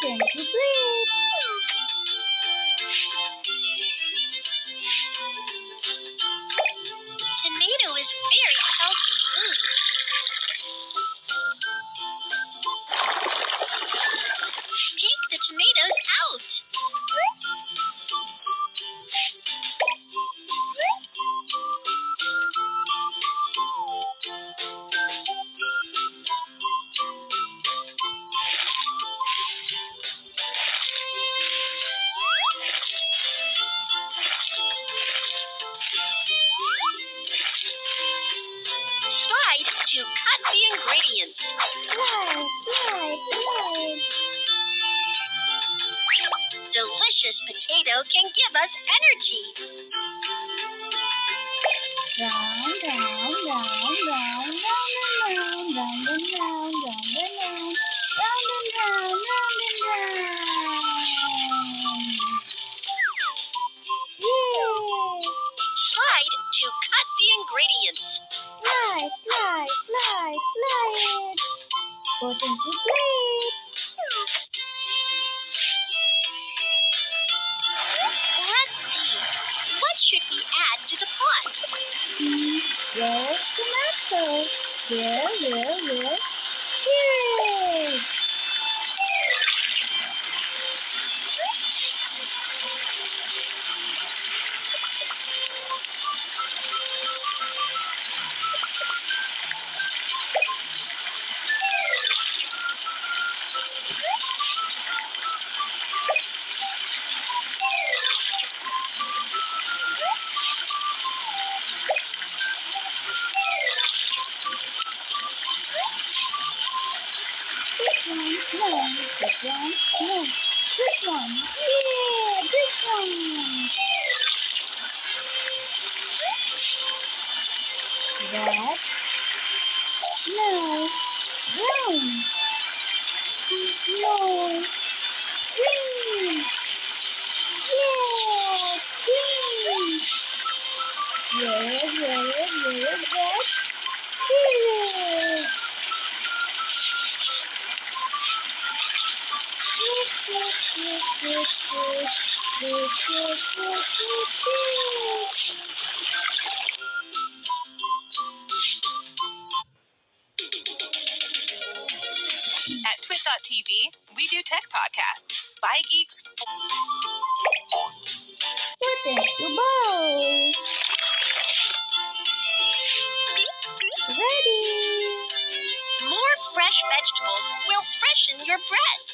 Thank you, please. Tomato is very healthy food. Take the tomatoes out. Slide to cut the ingredients. Slide. Delicious potato can give us energy. Round, round, round, round, round, round, round, round, round, round, round, round, round, round. Yay! Slide to cut the ingredients. Slide it. Put into plate. Let's see. What should we add to the pot? Red tomato. Here. Yay! This one. Yeah, this one. Red. No. Brown. No. Green. Yeah, green. Red. Yellow. At Twit.tv, we do tech podcasts by geeks. Put into bowl. Ready. More fresh vegetables will freshen your bread.